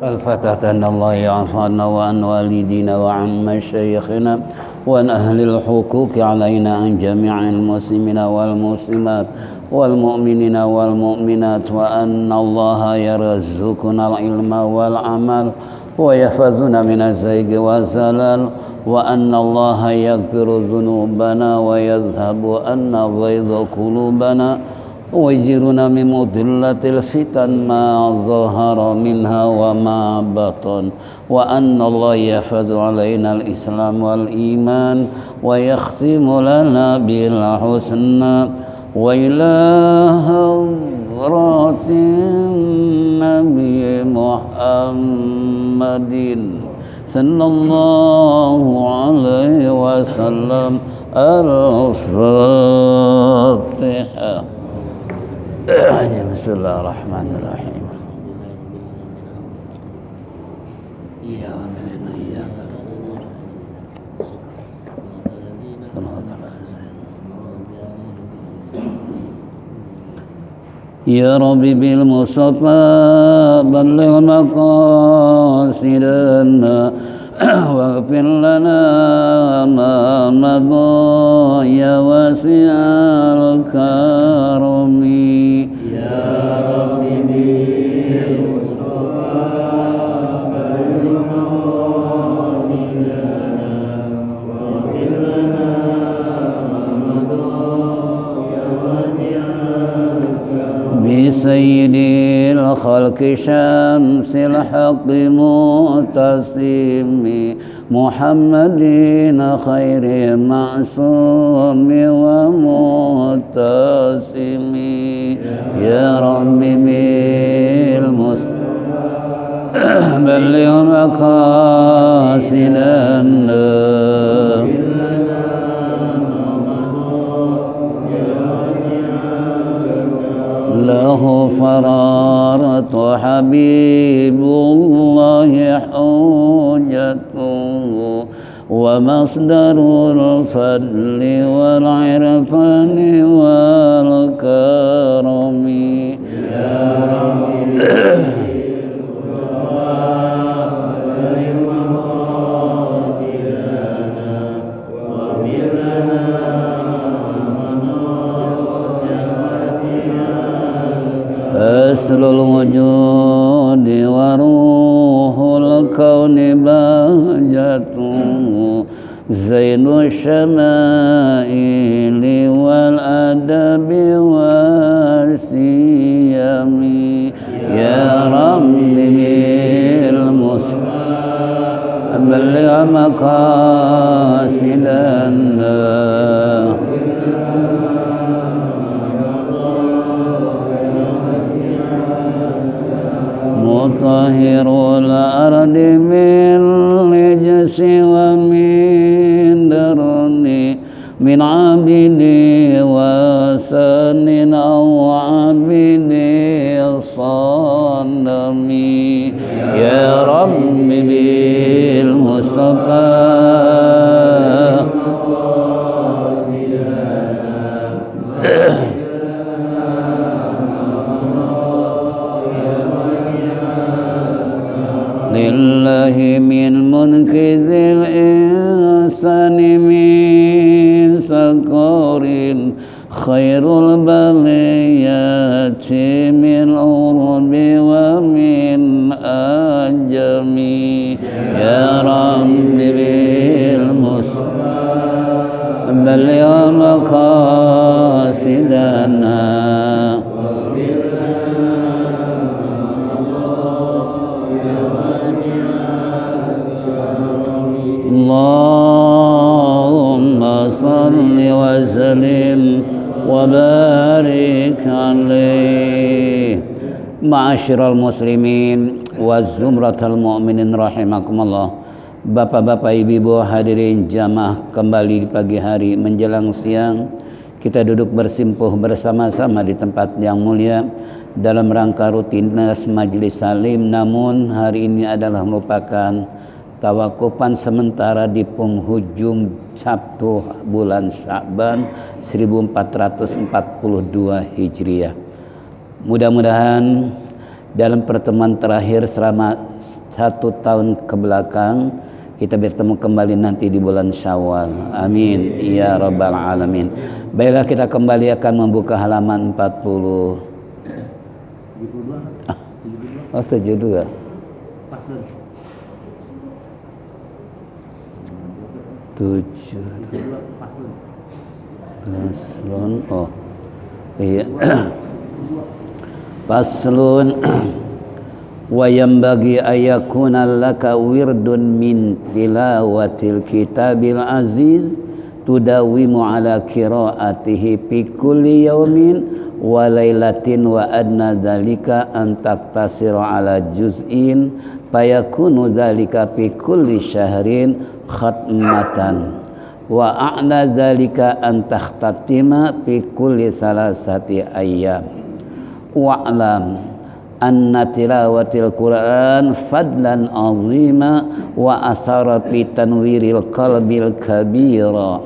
الفتاة أن الله يعفو عنا وعن والدينا وعن مشايخنا وعن أهل الحقوق علينا عن جميع المسلمين والمسلمات والمؤمنين والمؤمنات وأن الله يرزقنا العلم والعمل ويحفظنا من الزيغ والزلال وأن الله يغفر ذنوبنا ويذهب عنا غيظ قلوبنا ويجرنا من مضلة الفتن ما ظهر منها وما بطن وأن الله يحفظ علينا الإسلام والإيمان ويختم لنا بالحسنى وإلى حضرة النبي محمد صلى الله عليه وسلم الفاتحة. بسم الله الرحمن الرحيم. يا ربي بالمصطفى بلغ مقاصدنا واغفر لنا ما مضى يا واسع الكرم يا ربي بالمصطفى بلغ مقاصدنا واغفر لنا ما مضى يا واسع الكرم بسيد الخلق شمس الحق متسم محمد خير معصوم ومتسم يا رب بالمصطفى بلغ مقاصدنا له فرارة حبيب الله حجته ومصدر الفضل والعرفان والكرم يا رب أصل الوجود وروح الكون بهجته زين الشمائل والأدب والسيم يا رب بالمصطفى بلغ مقاصدنا مطهر الأرض من رجس ومن درن من عبد وسن أو عبد الصنم يا رب بالمصطفى لله من منقذ الإنسان من سقر خير البليات من عرب ومن أجم يا رب بالمصطفى بلغ مقاصدنا اللهم صل وسلم وبارك عليه. Ma'asyiral muslimin wa zumratal mu'minin rahimakumullah. Bapak-bapak, ibu-ibu hadirin jamaah, kembali di pagi hari menjelang siang kita duduk bersimpuh bersama-sama di tempat yang mulia dalam rangka rutinitas majelis salim. Namun hari ini adalah merupakan tawakupan sementara di penghujung Sabtu bulan Sya'ban 1442 Hijriah. Mudah-mudahan dalam pertemuan terakhir selama 1 tahun ke belakang. Kita bertemu kembali nanti di bulan Syawal. Amin ya rabbal alamin. Baiklah, kita kembali akan membuka halaman 40. 72. Paslon. Oh iya. Paslon. Wa yanbaghi ayakuna laka wirdun min tilawatil kitabil aziz tudawimu ala qiraatihi fi kulli yawmin wa lailatin wa adna dzalika an taqtasira ala juz'in fayakunu dzalika fi kulli syahrin khatmatan wa a'la dzalika an takhtatima fi kulli salasati ayyam wa'lam anna tilawatil Qur'an fadlan azima wa asara fi tanwiril qalbil kabira.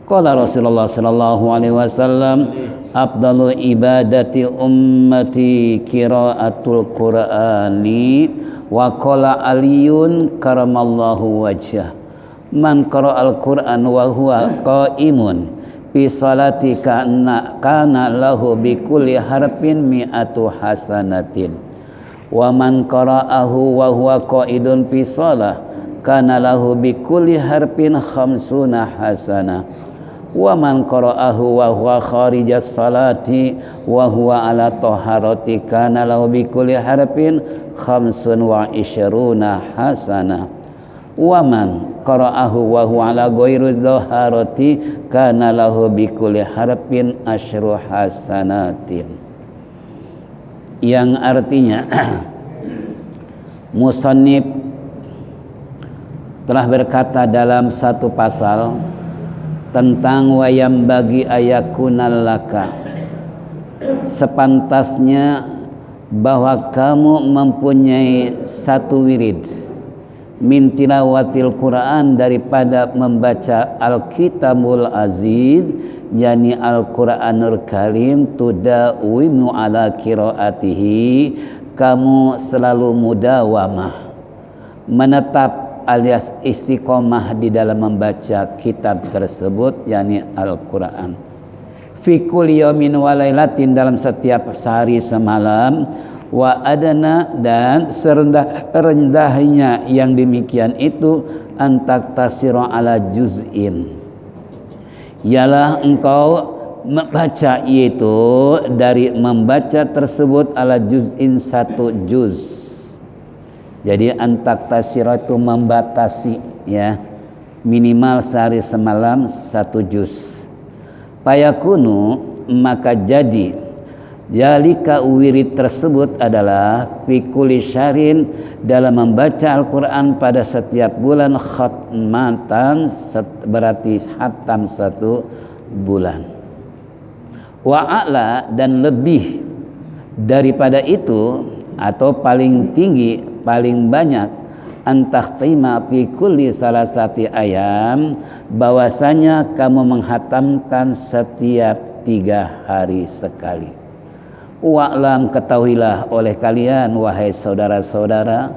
Qala Rasulullah sallallahu alaihi wasallam afdalu ibadati ummati qiraatul Qur'ani wa qala Aliyun karamallahu wajhah man qara'al Qur'an wa huwa qa'imun fi salati kana lahu bi kulli harfin mi'atu hasanatin wa man qara'ahu wa huwa qa'idun fi shalah kana lahu bi kulli harfin khamsuna hasanah wa man qara'ahu wa huwa kharijas salati wa huwa ala taharati kana lahu bi kulli harfin khamsun wa isyruna hasanah wa man qara'ahu wa huwa ala ghairi dhaharati kana lahu bi kulli harfin asyru hasanatin. Yang artinya musannif telah berkata dalam satu pasal tentang wayam bagi ayakunal laka, sepantasnya bahwa kamu mempunyai satu wirid min tilawatil Quran, daripada membaca Alkitabul Aziz, yakni Al-Quranul Karim, tudawimu ala qiraatihi, kamu selalu mudawamah, menetap alias istiqomah di dalam membaca kitab tersebut, yakni Al-Quran. Fi kulli yaumin wa lailatin, dalam setiap sehari semalam, wa adana, dan serendah-rendahnya yang demikian itu, antak tasiro ala juz'in, ialah engkau membaca, yaitu dari membaca tersebut ala juz'in, satu juz. Jadi antak tasiro itu membatasi, ya, minimal sehari semalam satu juz. Payakunu, maka jadi yalika wirid tersebut adalah fikuli syarin, dalam membaca Al-Quran pada setiap bulan, khatmatan, berarti hatam satu bulan. Wa'ala, dan lebih daripada itu, atau paling tinggi, paling banyak, antakhtima fi kulli salasati ayam, bahwasanya kamu menghatamkan setiap 3 hari sekali. Wa'lam, ketahuilah oleh kalian wahai saudara-saudara,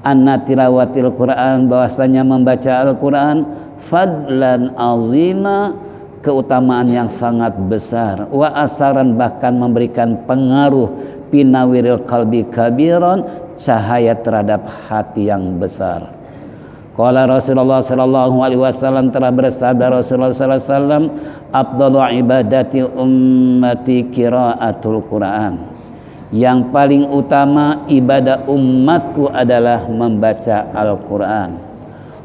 anna tilawatil Quran, bahwasanya membaca Al-Quran, fadlan azima, keutamaan yang sangat besar, wa asaran, bahkan memberikan pengaruh, pinawiril qalbi kabiran, cahaya terhadap hati yang besar. Qala Rasulullah sallallahu alaihi wasallam, telah bersabda Rasulullah sallallahu alaihi wasallam, afdalu ibadati ummati qiraatul Quran, yang paling utama ibadah umatku adalah membaca Al-Quran.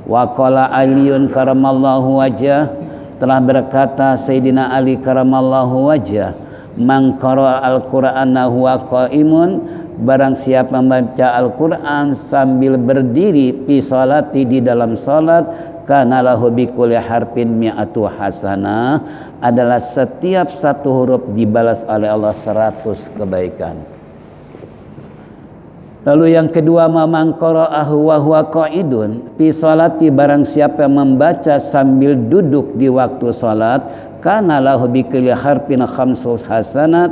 Wa qala Aliyun karamallahu wajhah, telah berkata Sayyidina Ali karamallahu wajhah, man qara'a al-Qur'ana huwa qa'imun, barang siapa membaca Al-Quran sambil berdiri, fi salati, di dalam salat, kana lahu bi kulli harfin mi'atu hasanah, adalah setiap satu huruf dibalas oleh Allah 100 kebaikan. Lalu yang kedua, man qara'ahu wa huwa qa'idun fi salati, barang siapa membaca sambil duduk di waktu salat, kana lahu bikulli harfin khamsus hasanat,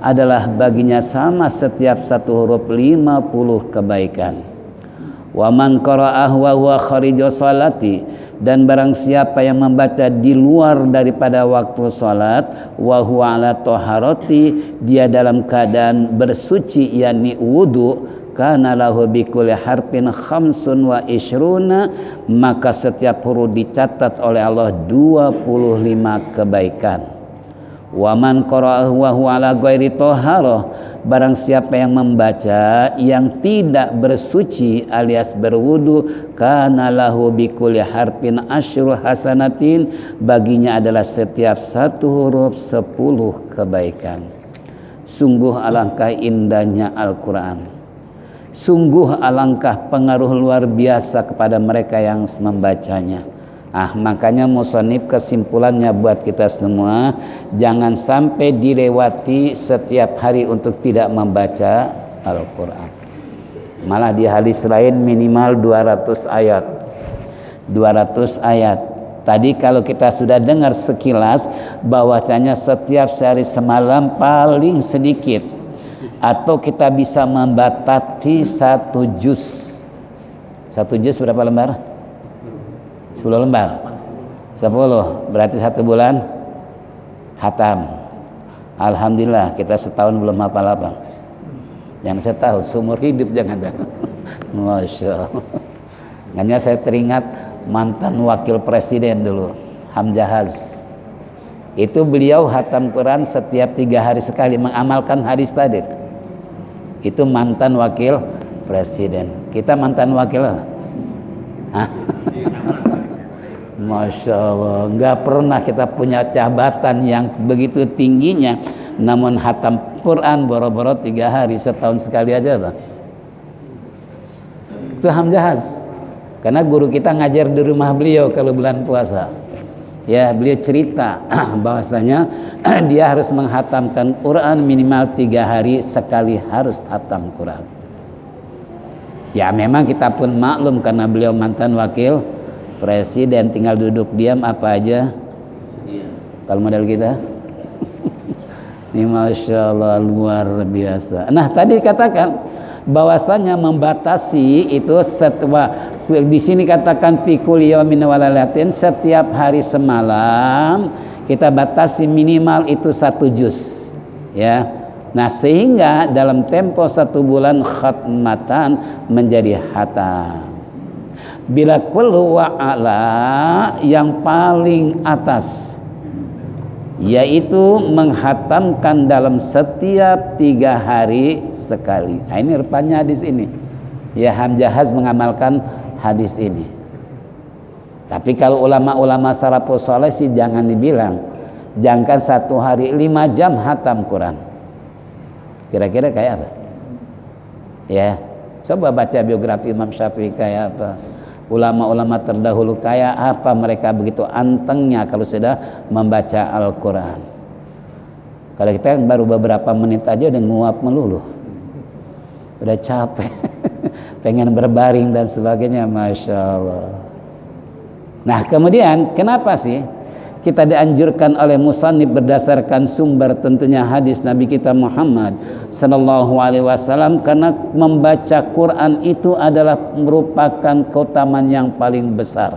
adalah baginya sama setiap satu huruf 50 kebaikan. Wa man qara'ah wa huwa kharija sholati, dan barang siapa yang membaca di luar daripada waktu salat, wa huwa ala taharati, dia dalam keadaan bersuci yakni wudu, kana lahu bikulli harfin khamsun wa ishruna, maka setiap huruf dicatat oleh Allah 25 kebaikan. Wa man qara'ahu wa huwa ala ghairi taharah, barang siapa yang membaca yang tidak bersuci alias berwudu, kana lahu bikulli harfin asyru hasanatin, baginya adalah setiap satu huruf 10 kebaikan. Sungguh alangkah indahnya Al-Quran, sungguh alangkah pengaruh luar biasa kepada mereka yang membacanya. Makanya musannif kesimpulannya buat kita semua, jangan sampai dilewati setiap hari untuk tidak membaca Al-Quran. Malah di hadis lain minimal 200 ayat. 200 ayat. Tadi kalau kita sudah dengar sekilas bahwasanya setiap sehari semalam paling sedikit, atau kita bisa membatasi 1 juz. 1 juz berapa lembar? 10 lembar. 10 berarti 1 bulan hatam. Alhamdulillah kita setahun belum hafal apa. Jangan setahun, seumur hidup jangan. Masya Allah. Makanya saya teringat mantan wakil presiden dulu, Hamjahaz. Itu beliau hatam Quran setiap 3 hari sekali, mengamalkan hadis tadi. Itu mantan wakil presiden. Kita mantan wakil apa? Masya Allah, nggak pernah kita punya jabatan yang begitu tingginya, namun hatam Quran boro-boro 3 hari, setahun sekali aja Bang. Itu Hamjahaz. Karena guru kita ngajar di rumah beliau kalau bulan puasa. Ya, beliau cerita bahwasanya dia harus menghatamkan Quran minimal 3 hari sekali, harus hatam Quran. Ya memang kita pun maklum karena beliau mantan wakil presiden, tinggal duduk diam apa aja. Kalau model kita ini Masya Allah luar biasa. Nah tadi katakan bahwasanya membatasi itu setelah di sini katakan pikul yaumin wa lailatin, setiap hari semalam kita batasi minimal itu 1 juz ya. Nah sehingga dalam tempo 1 bulan khatmatan menjadi hatam. Bila kullu wa'ala yang paling atas, yaitu menghatamkan dalam setiap 3 hari sekali. Nah, ini rupanya hadis ini ya, Hamjahaz mengamalkan hadis ini. Tapi kalau ulama-ulama salafus saleh sih jangan dibilang, jangan 1 hari 5 jam hatam Quran. Kira-kira kayak apa ya? Coba baca biografi Imam Syafi'i kayak apa, ulama-ulama terdahulu kayak apa, mereka begitu antengnya kalau sudah membaca Al-Quran. Kalau kita baru beberapa menit aja udah nguap melulu, udah capek pengen berbaring dan sebagainya. Masya Allah. Nah kemudian kenapa sih kita dianjurkan oleh musannif berdasarkan sumber tentunya hadis Nabi kita Muhammad sallallahu alaihi wasallam? Karena membaca Quran itu adalah merupakan keutamaan yang paling besar.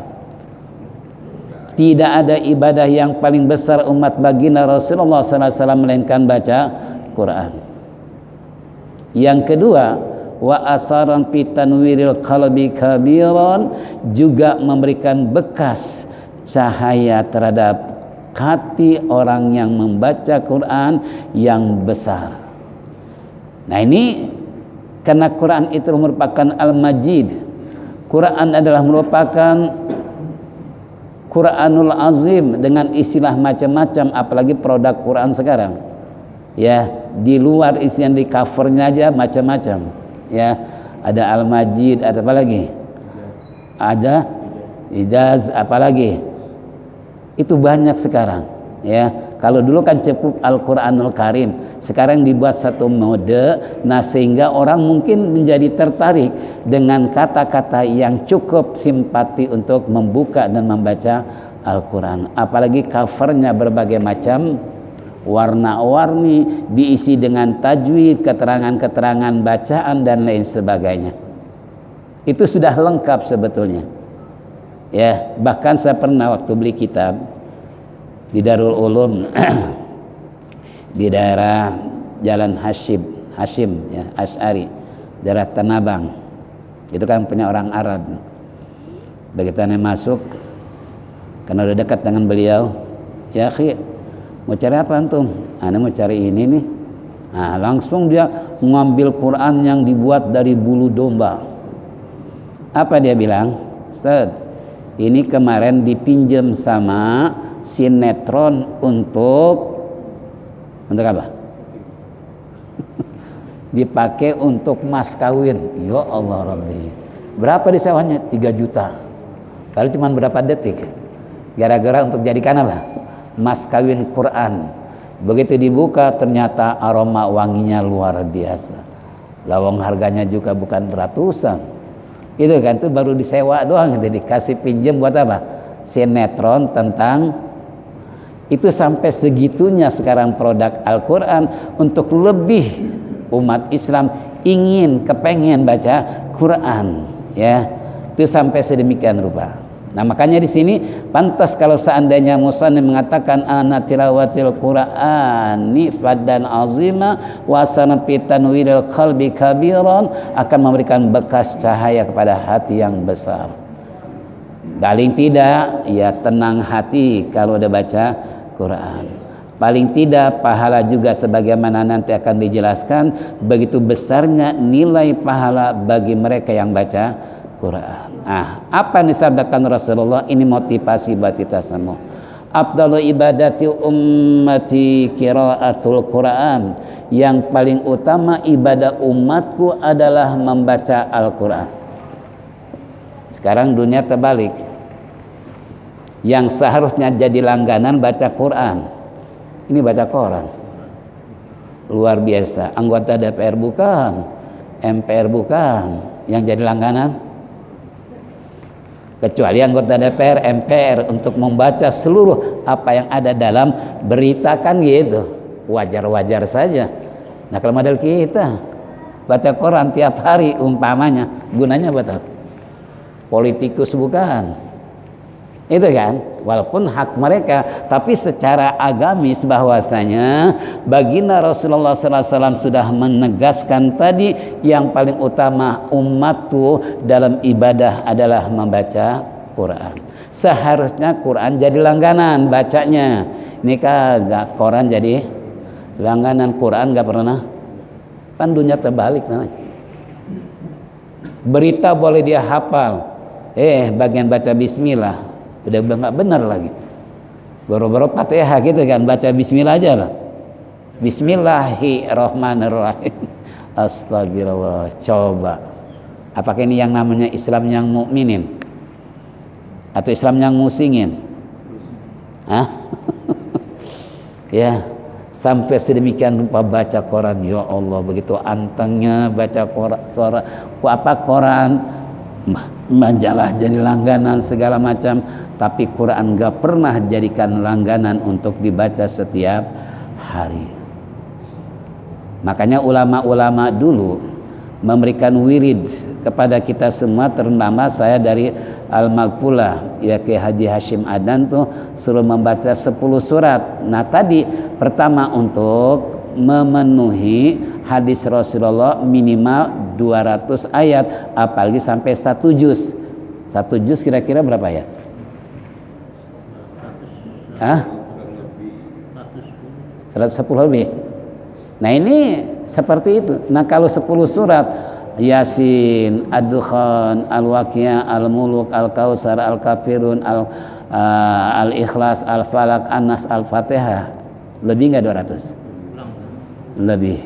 Tidak ada ibadah yang paling besar umat baginda Rasulullah sallallahu alaihi wasallam melainkan baca Quran. Yang kedua, wa asaran fi tanwiril qalbi kabiran, juga memberikan bekas cahaya terhadap hati orang yang membaca Quran yang besar. Nah ini karena Quran itu merupakan Al-Majid, Quran adalah merupakan Quranul Azim dengan istilah macam-macam, apalagi produk Quran sekarang ya, di luar isian di covernya aja macam-macam ya, ada Al-Majid, ada apa lagi, ada Ijaz, apalagi itu banyak sekarang ya. Kalau dulu kan cukup Al-Quranul Karim, sekarang dibuat satu mode, nah sehingga orang mungkin menjadi tertarik dengan kata-kata yang cukup simpati untuk membuka dan membaca Al-Quran. Apalagi covernya berbagai macam warna-warni, diisi dengan tajwid, keterangan-keterangan bacaan dan lain sebagainya. Itu sudah lengkap sebetulnya. Ya, bahkan saya pernah waktu beli kitab di Darul Ulum di daerah Jalan Hashim ya, Asy'ari, daerah Tanabang. Itu kan punya orang Arab. Begitu saya masuk, karena udah dekat dengan beliau, ya akhi, mau cari apa antum? Ana mau cari ini nih. Nah, langsung dia mengambil Quran yang dibuat dari bulu domba. Apa dia bilang? Ustaz, ini kemarin dipinjam sama sinetron untuk apa? Dipakai untuk mas kawin. Ya Allah Rabbi. Berapa disewanya? 3 juta. Lalu cuma berapa detik? Gara-gara untuk jadikan apa? Mas kawin Quran. Begitu dibuka ternyata aroma wanginya luar biasa. Lawang harganya juga bukan ratusan. Itu kan, itu baru disewa doang, gitu. Dikasih pinjam buat apa? Sinetron tentang itu. Sampai segitunya sekarang produk Al-Quran untuk lebih umat Islam kepengen baca Quran, ya. Itu sampai sedemikian rupa. Nah, makanya di sini pantas kalau seandainya musannif mengatakan ana tilawatil Qur'ani faddan azima wa sanafi tanwiril qalbi kabiran, akan memberikan bekas cahaya kepada hati yang besar. Paling tidak ya tenang hati kalau udah baca Quran. Paling tidak pahala juga sebagaimana nanti akan dijelaskan, begitu besarnya nilai pahala bagi mereka yang baca Quran. Apa yang disabdakan Rasulullah ini motivasi buat kita semua. Afdalu ibadati ummati qiraatul Quran. Yang paling utama ibadah umatku adalah membaca Al-Quran. Sekarang dunia terbalik. Yang seharusnya jadi langganan baca Quran, ini baca koran. Luar biasa. Anggota DPR bukan, MPR bukan yang jadi langganan, kecuali anggota DPR, MPR untuk membaca seluruh apa yang ada dalam berita, kan gitu. Wajar-wajar saja. Nah, kalau model kita baca koran tiap hari umpamanya, gunanya buat apa? Politikus bukan. Itu kan, walaupun hak mereka, tapi secara agamis bahwasanya baginda Rasulullah SAW sudah menegaskan tadi, yang paling utama umatku dalam ibadah adalah membaca Quran. Seharusnya Quran jadi langganan bacanya. Ini kagak, Quran jadi langganan. Quran gak pernah. Kan dunia terbalik namanya. Berita boleh dia hafal, bagian baca bismillah udah nggak benar lagi. Boro-boro Fatihah gitu kan, baca bismillah aja lah. Bismillahirrahmanirrahim. Astagfirullah. Coba, apakah ini yang namanya Islam yang mukminin atau Islam yang musingin? Ya, sampai sedemikian rupa baca Quran. Ya Allah, begitu antengnya baca Quran, majalah jadi langganan segala macam, tapi Quran gak pernah jadikan langganan untuk dibaca setiap hari. Makanya ulama-ulama dulu memberikan wirid kepada kita semua, terutama saya dari Al-Maghfulah, ya ke Haji Hashim Adan tuh suruh membaca 10 surat. Nah, tadi pertama untuk memenuhi hadis Rasulullah minimal 200 ayat, apalagi sampai 1 juz. 1 juz kira-kira berapa ayat? 110 lebih. Nah, ini seperti itu. Nah, kalau 10 surat, Yasin, Ad-Dukhan, Al-Waqiah, Al-Muluk, Al-Kautsar, Al-Kafirun, Al-Ikhlas, Al-Falaq, An-Nas, Al-Fatihah, lebih nggak 200? Lebih.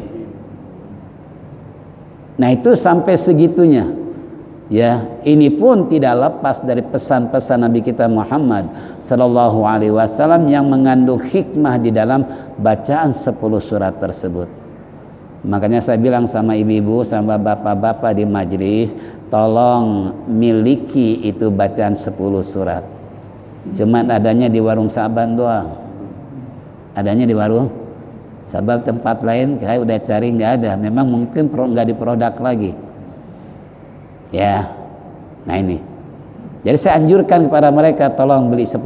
Nah, itu sampai segitunya. Ya, ini pun tidak lepas dari pesan-pesan Nabi kita Muhammad sallallahu alaihi wasallam yang mengandung hikmah di dalam bacaan 10 surat tersebut. Makanya saya bilang sama ibu-ibu, sama bapak-bapak di majelis, tolong miliki itu bacaan 10 surat. Cuma adanya di warung Saban doang. Adanya di warung. Sebab tempat lain saya udah cari nggak ada. Memang mungkin nggak diproduk lagi. Ya. Nah ini. Jadi saya anjurkan kepada mereka tolong beli 10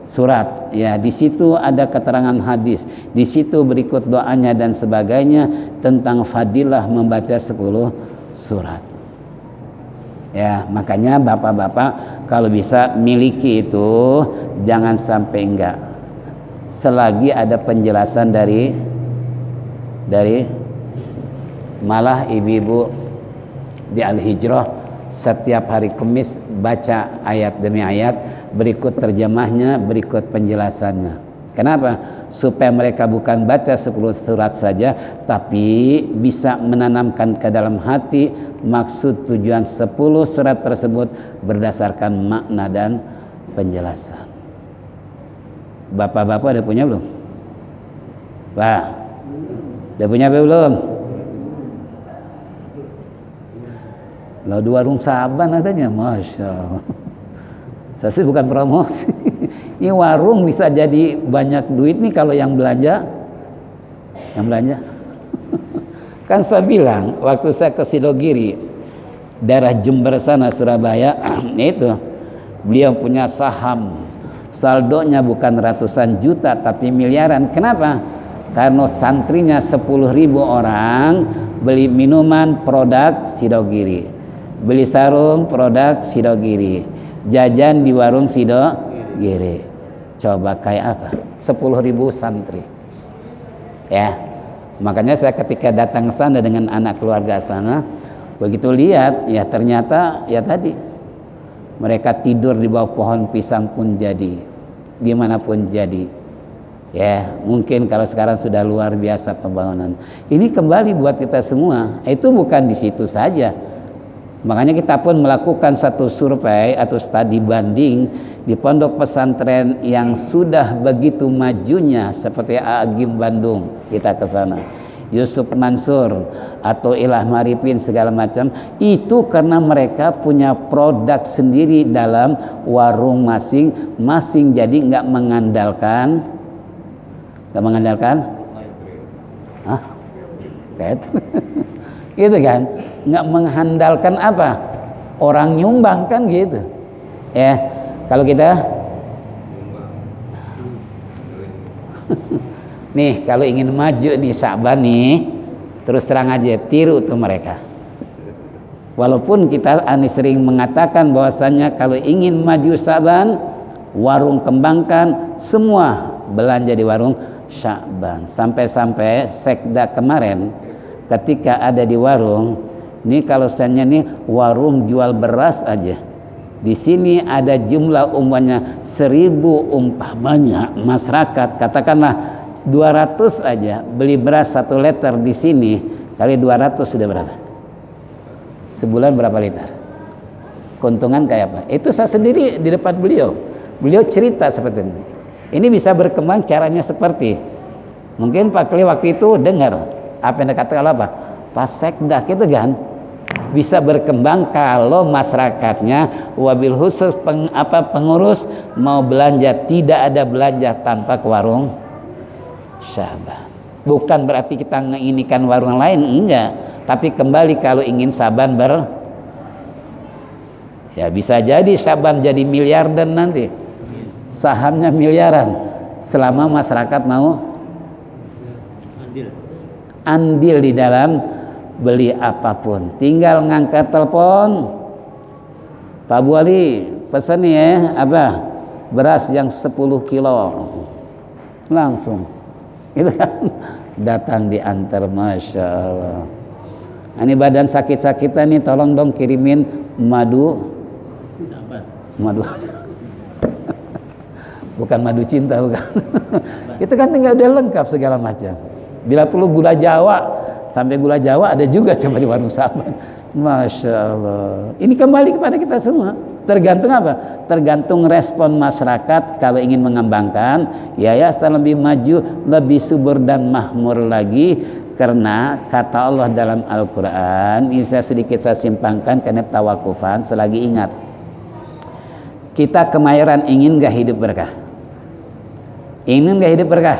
surat. Ya, di situ ada keterangan hadis. Di situ berikut doanya dan sebagainya tentang fadilah membaca 10 surat. Ya, makanya bapak-bapak kalau bisa miliki itu, jangan sampai enggak. Selagi ada penjelasan dari malah ibu-ibu di Al-Hijrah setiap hari Kamis baca ayat demi ayat, berikut terjemahnya, berikut penjelasannya. Kenapa? Supaya mereka bukan baca 10 surat saja, tapi bisa menanamkan ke dalam hati maksud tujuan 10 surat tersebut berdasarkan makna dan penjelasan. Bapak-bapak udah punya belum? Wah, udah punya apa belum? Lalu di warung Saban adanya, Masya Allah. Saya sih bukan promosi. Ini warung bisa jadi banyak duit nih kalau yang belanja. Kan saya bilang waktu saya ke Sidogiri, daerah Jember sana, Surabaya, itu beliau punya saham. Saldonya bukan ratusan juta tapi miliaran. Kenapa? Karena santrinya 10.000 orang beli minuman produk Sidogiri, beli sarung produk Sidogiri, jajan di warung Sidogiri. Coba kayak apa? 10.000 santri. Ya, makanya saya ketika datang ke sana dengan anak keluarga sana, begitu lihat, ya ternyata ya tadi mereka tidur di bawah pohon pisang pun jadi, dimanapun jadi. Ya, mungkin kalau sekarang sudah luar biasa pembangunan. Ini kembali buat kita semua. Itu bukan di situ saja. Makanya kita pun melakukan satu survei atau studi banding di pondok pesantren yang sudah begitu majunya seperti Agim Bandung, kita ke sana. Yusuf Mansur atau Ilah Maripin segala macam, itu karena mereka punya produk sendiri dalam warung masing-masing, jadi nggak mengandalkan gitu kan, nggak mengandalkan apa orang nyumbang kan gitu ya. Kalau kita nih, kalau ingin maju nih Sa'ban nih, terus terang aja tiru tuh mereka. Walaupun kita sering mengatakan bahwasannya kalau ingin maju Sa'ban, warung kembangkan, semua belanja di warung Sa'ban. Sampai-sampai sekda kemarin ketika ada di warung, nih kalau misalnya nih warung jual beras aja, di sini ada jumlah umpamanya 1000 umpamanya masyarakat, katakanlah 200 aja beli beras 1 liter, di sini kali 200 sudah berapa? Sebulan berapa liter? Keuntungan kayak apa? Itu saya sendiri di depan beliau cerita seperti ini. Ini bisa berkembang caranya seperti, mungkin Pak Kli waktu itu dengar apa yang dikatakan apa? Pas sekda gitu kan, bisa berkembang kalau masyarakatnya wabil khusus pengurus mau belanja, tidak ada belanja tanpa ke warung Sa'ban. Bukan berarti kita menginikan warung lain, enggak, tapi kembali kalau ingin Sa'ban ya bisa jadi Sa'ban jadi miliarder nanti, sahamnya miliaran, selama masyarakat mau andil di dalam beli apapun. Tinggal ngangkat telepon, Pak Bu Ali pesan ya apa, beras yang 10 kilo, langsung itu kan datang diantar. Masya Allah. Ini badan sakit-sakitan nih, tolong dong kirimin madu bukan madu cinta, bukan. Itu kan tinggal udah lengkap segala macam. Bila perlu gula Jawa, sampai gula Jawa ada juga coba di warung Sa'ban. Masya Allah. Ini kembali kepada kita semua. Tergantung apa? Tergantung respon masyarakat. Kalau ingin mengembangkan yayasan lebih maju, lebih subur dan makmur lagi, karena kata Allah dalam Al-Quran, ini saya sedikit simpangkan karena tawakufan selagi ingat. Kita Kemayoran ingin gak hidup berkah? Ingin gak hidup berkah?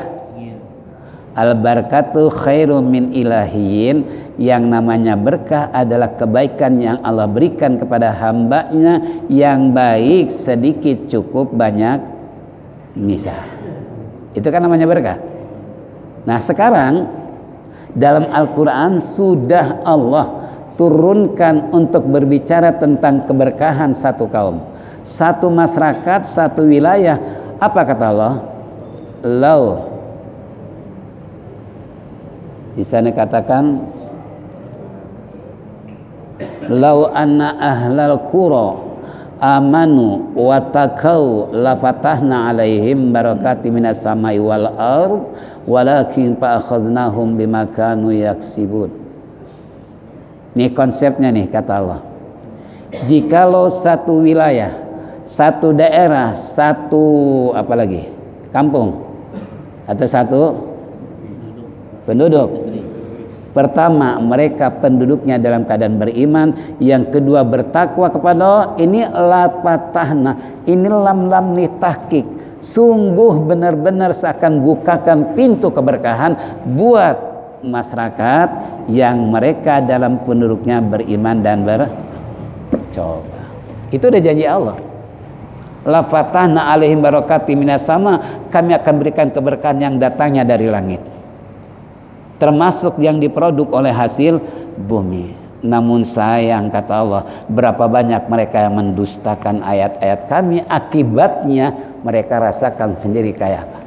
Al-barakatu khairum min ilahiyin. Yang namanya berkah adalah kebaikan yang Allah berikan kepada hambanya, yang baik sedikit cukup, banyak bisa. Itu kan namanya berkah. Nah sekarang dalam Al-Quran sudah Allah turunkan untuk berbicara tentang keberkahan satu kaum, satu masyarakat, satu wilayah. Apa kata Allah? Lau, di sana katakan lau anna ahlal qura amanu wa taqau la fatahna alaihim barakati minas samai wal ard walakin fa akhadnahum bima kanu yaksibun. Ini konsepnya nih kata Allah. Jikalau satu wilayah, satu daerah, satu apalagi kampung atau satu penduduk, pertama mereka penduduknya dalam keadaan beriman, yang kedua bertakwa kepada Allah, ini la patahna, ini lam nih tahqiq, sungguh benar-benar seakan bukakan pintu keberkahan buat masyarakat yang mereka dalam penduduknya beriman dan bercoba. Itu udah janji Allah. La fatahna alaihim barakati minas sama, kami akan berikan keberkahan yang datangnya dari langit, termasuk yang diproduk oleh hasil bumi. Namun sayang kata Allah, berapa banyak mereka yang mendustakan ayat-ayat kami, akibatnya mereka rasakan sendiri kayak apa?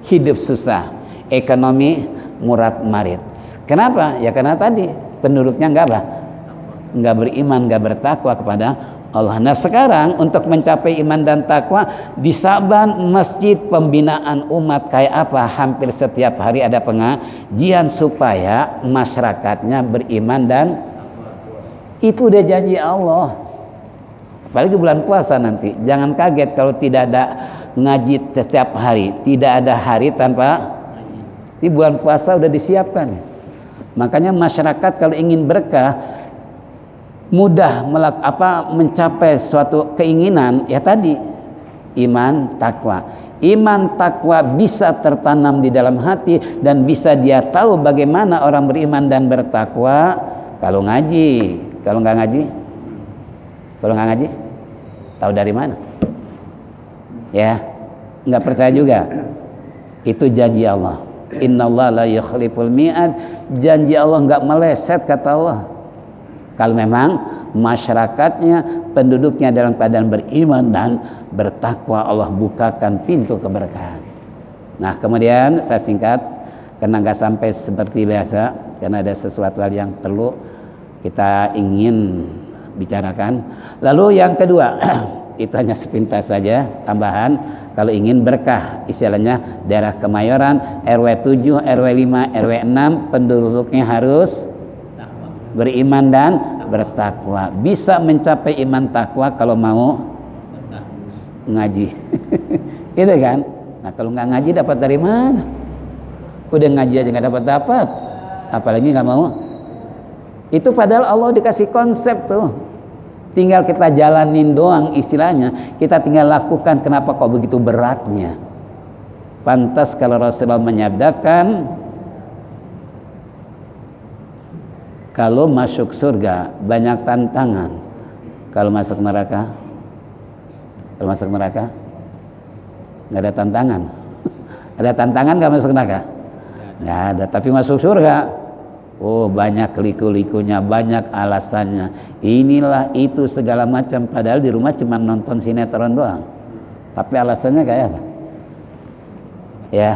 Hidup susah, ekonomi murat marit. Kenapa? Ya karena tadi penduduknya enggak beriman, enggak bertakwa kepada Allah. Nah sekarang untuk mencapai iman dan takwa di Saban, masjid pembinaan umat kayak apa? Hampir setiap hari ada pengajian supaya masyarakatnya beriman dan itu udah janji Allah. Apalagi bulan puasa nanti, jangan kaget kalau tidak ada ngaji setiap hari, tidak ada hari tanpa di bulan puasa udah disiapkan. Makanya masyarakat kalau ingin berkah, mudah mencapai suatu keinginan, ya tadi iman takwa. Iman takwa bisa tertanam di dalam hati dan bisa dia tahu bagaimana orang beriman dan bertakwa kalau ngaji. Kalau nggak ngaji tahu dari mana? Ya, nggak percaya juga. Itu janji Allah. Innallaha la yukhliful mi'ad. Janji Allah nggak meleset kata Allah. Kalau memang masyarakatnya, penduduknya dalam keadaan beriman dan bertakwa, Allah bukakan pintu keberkahan. Nah kemudian saya singkat karena nggak sampai seperti biasa, karena ada sesuatu hal yang perlu kita ingin bicarakan. Lalu yang kedua itu hanya sepintas saja tambahan. Kalau ingin berkah, istilahnya daerah Kemayoran, RW 7, RW 5, RW 6 penduduknya harus beriman dan bertakwa. Bisa mencapai iman takwa kalau mau ngaji. Itu kan? Nah kalau nggak ngaji dapat dari mana? Udah ngaji aja nggak dapat, apalagi nggak mau. Itu padahal Allah dikasih konsep tuh, tinggal kita jalanin doang istilahnya, kita tinggal lakukan. Kenapa kok begitu beratnya? Pantas kalau Rasulullah menyabdakan, kalau masuk surga banyak tantangan, kalau masuk neraka nggak ada tantangan. Ada tantangan nggak masuk neraka? Nggak ada. Tapi masuk surga, oh banyak liku-likunya, banyak alasannya. Inilah itu segala macam. Padahal di rumah cuma nonton sinetron doang. Tapi alasannya kayak apa? Ya,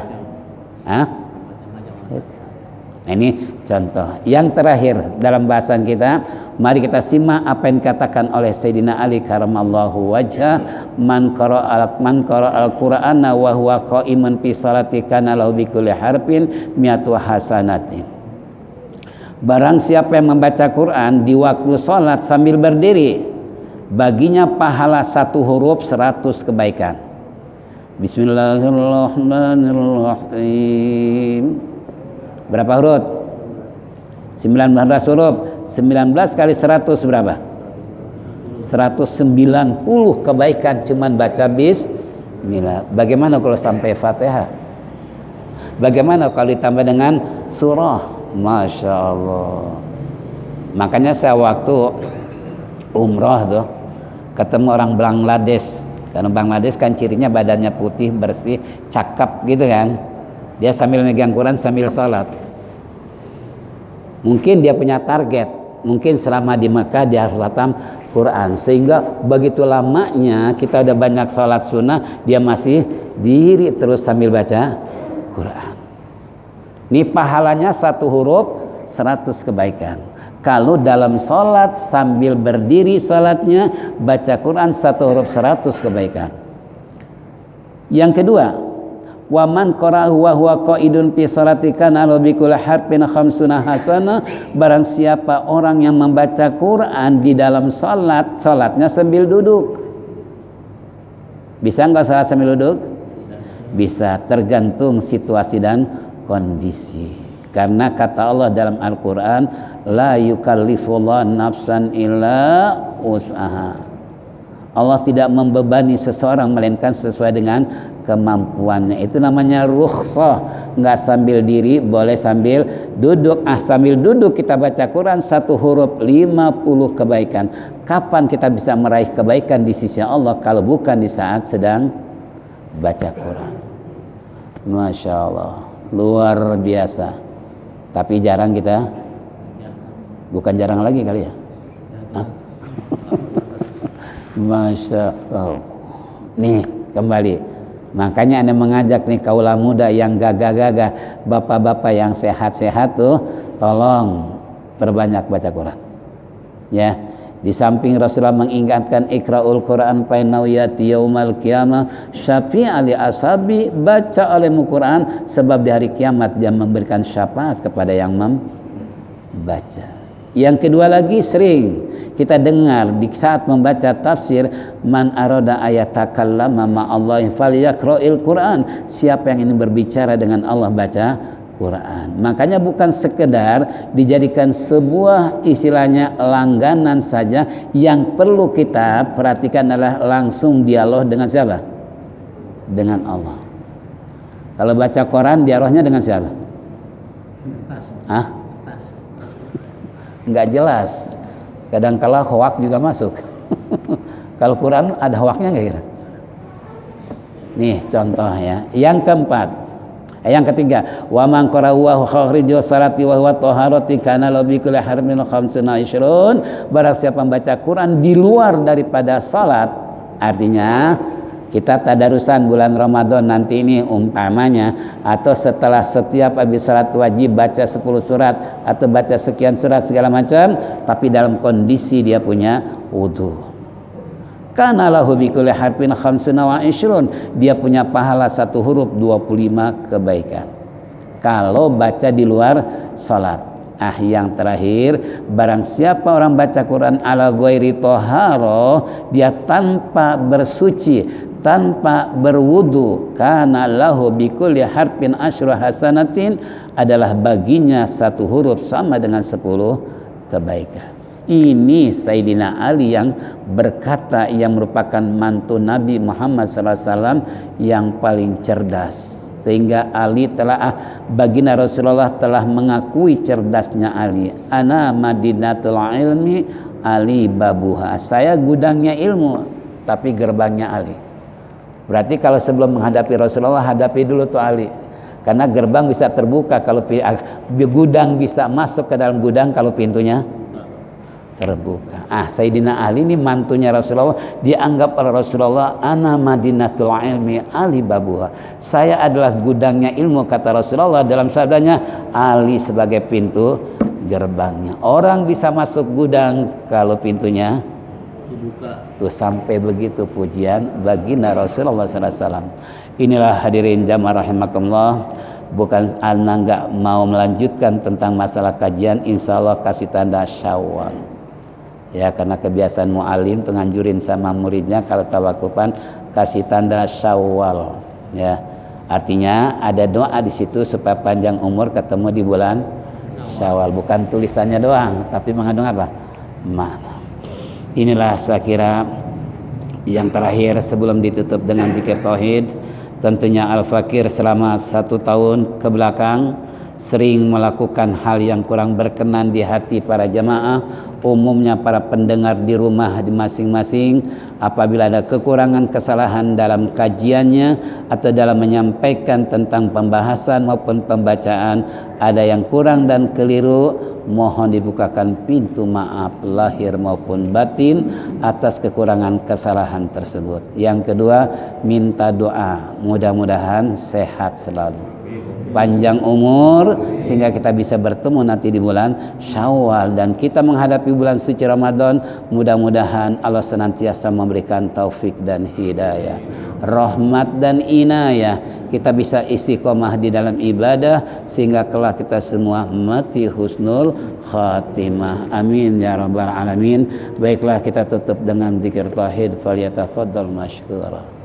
ini contoh. Yang terakhir dalam bahasan kita, mari kita simak apa yang dikatakan oleh Sayyidina Ali karamallahu wajhah, man qara'al Qur'ana wa huwa qa'imun fi salati kana lahu bi kulli harfin mi'atu hasanatin. Barang siapa yang membaca Quran di waktu sholat sambil berdiri, baginya pahala 1 huruf 100 kebaikan. Bismillahirrahmanirrahim. Berapa huruf? 19 huruf. 19 kali 100 berapa? 190 kebaikan cuman baca bismillah. Bagaimana kalau sampai Fatihah? Bagaimana kalau ditambah dengan surah? Masya Allah. Makanya saya waktu umroh tuh ketemu orang Bangladesh. Karena Bangladesh kan cirinya badannya putih, bersih, cakep gitu kan. Dia sambil megang Quran sambil sholat. Mungkin dia punya target, mungkin selama di Mekah dia harus khatam Quran, sehingga begitu lamanya kita udah banyak sholat sunnah, dia masih diri terus sambil baca Quran. Ini pahalanya satu huruf 100 kebaikan. Kalau dalam sholat sambil berdiri sholatnya baca Quran satu huruf 100 kebaikan. Yang kedua, wa man qara'ahu wa huwa qaidun fi sholati kana lahu bi kulli harfin khamsuna hasanah. Barang siapa orang yang membaca Quran di dalam salat, salatnya sambil duduk. Bisa enggak salat sambil duduk? Bisa, tergantung situasi dan kondisi. Karena kata Allah dalam Al-Qur'an, la yukallifullahu nafsan illa wus'aha. Allah tidak membebani seseorang melainkan sesuai dengan kemampuannya. Itu namanya rukhsah. Enggak sambil diri, boleh sambil duduk. Sambil duduk kita baca Quran satu huruf 50 kebaikan. Kapan kita bisa meraih kebaikan di sisi Allah kalau bukan di saat sedang baca Quran? Masya Allah, luar biasa. Tapi jarang kita, bukan jarang lagi kali ya. Masya Allah. Nih kembali. Makanya Anda mengajak nih kaula muda yang gagah-gagah, bapak-bapak yang sehat-sehat tuh, tolong perbanyak baca Quran. Ya, di samping Rasulullah mengingatkan ikra'ul Quran fa innahu ya'ti yaumal qiyamah syafi'a li ashabi, baca olehmu Quran sebab di hari kiamat dia memberikan syafaat kepada yang membaca. Yang kedua lagi, sering kita dengar di saat membaca tafsir, man arada ayatakallama ma'allahi falyaqra'il Quran. Siapa yang ingin berbicara dengan Allah baca Quran. Makanya bukan sekedar dijadikan sebuah istilahnya langganan saja, yang perlu kita perhatikan adalah langsung dialog dengan siapa? Dengan Allah. Kalau baca Quran dialognya dengan siapa? Nggak jelas. Kadang-kala hoak juga masuk. Kalau Quran ada hoaknya nggak kira? Nih contoh ya. Yang keempat, yang ketiga, wa man qara'ahu wa khariju salati wa huwa taharati kana lahu bi kulli harfin khamsuna ishrun. Barang siapa membaca Quran di luar daripada salat, artinya kita tadarusan bulan Ramadan nanti ini umpamanya, atau setelah setiap habis salat wajib baca 10 surat atau baca sekian surat segala macam, tapi dalam kondisi dia punya wudu. Kana lahu bi kulli harfin khamsuna wa ishrun, dia punya pahala satu huruf 25 kebaikan. Kalau baca di luar salat. Yang terakhir, barang siapa orang baca Quran ala ghairi toharoh, dia tanpa bersuci, tanpa berwudu, kana lahu bikulli harfin asyru hasanatin, adalah baginya satu huruf sama dengan 10 kebaikan. Ini Sayyidina Ali yang berkata, yang merupakan mantu Nabi Muhammad SAW yang paling cerdas. Sehingga Ali telah, baginda Rasulullah telah mengakui cerdasnya Ali. Ana madinatul ilmi Ali babuha. Saya gudangnya ilmu, tapi gerbangnya Ali. Berarti kalau sebelum menghadapi Rasulullah, hadapi dulu tuh Ali. Karena gerbang bisa terbuka kalau gudang bisa masuk ke dalam gudang kalau pintunya terbuka. Sayyidina Ali ini mantunya Rasulullah, dianggap oleh Rasulullah ana madinatul ilmi Ali babuha. Saya adalah gudangnya ilmu, kata Rasulullah dalam sabdanya, Ali sebagai pintu gerbangnya. Orang bisa masuk gudang kalau pintunya dibuka. Tuh sampai begitu pujian baginda Rasulullah SAW. Inilah hadirin jamaah rahimakumullah. Bukan ana enggak mau melanjutkan tentang masalah kajian, insya Allah kasih tanda Syawal. Ya, karena kebiasaan mu'alim penganjurin sama muridnya kalau tawakufan kasih tanda Syawal. Ya, artinya ada doa di situ supaya panjang umur ketemu di bulan Syawal. Bukan tulisannya doang, tapi mengandung apa? Mana? Inilah saya kira yang terakhir sebelum ditutup dengan zikir tauhid. Tentunya Al-Fakir selama 1 tahun ke belakang sering melakukan hal yang kurang berkenan di hati para jamaah, umumnya para pendengar di rumah di masing-masing. Apabila ada kekurangan kesalahan dalam kajiannya atau dalam menyampaikan tentang pembahasan maupun pembacaan, ada yang kurang dan keliru, mohon dibukakan pintu maaf lahir maupun batin atas kekurangan kesalahan tersebut. Yang kedua, minta doa, mudah-mudahan sehat selalu, panjang umur, sehingga kita bisa bertemu nanti di bulan Syawal dan kita menghadapi bulan suci Ramadan. Mudah-mudahan Allah senantiasa memberikan taufik dan hidayah, rahmat dan inayah. Kita bisa istiqomah di dalam ibadah sehingga kelak kita semua mati husnul khatimah. Amin ya rabbal alamin. Baiklah, kita tutup dengan zikir tauhid. Falyatafaddal masykura.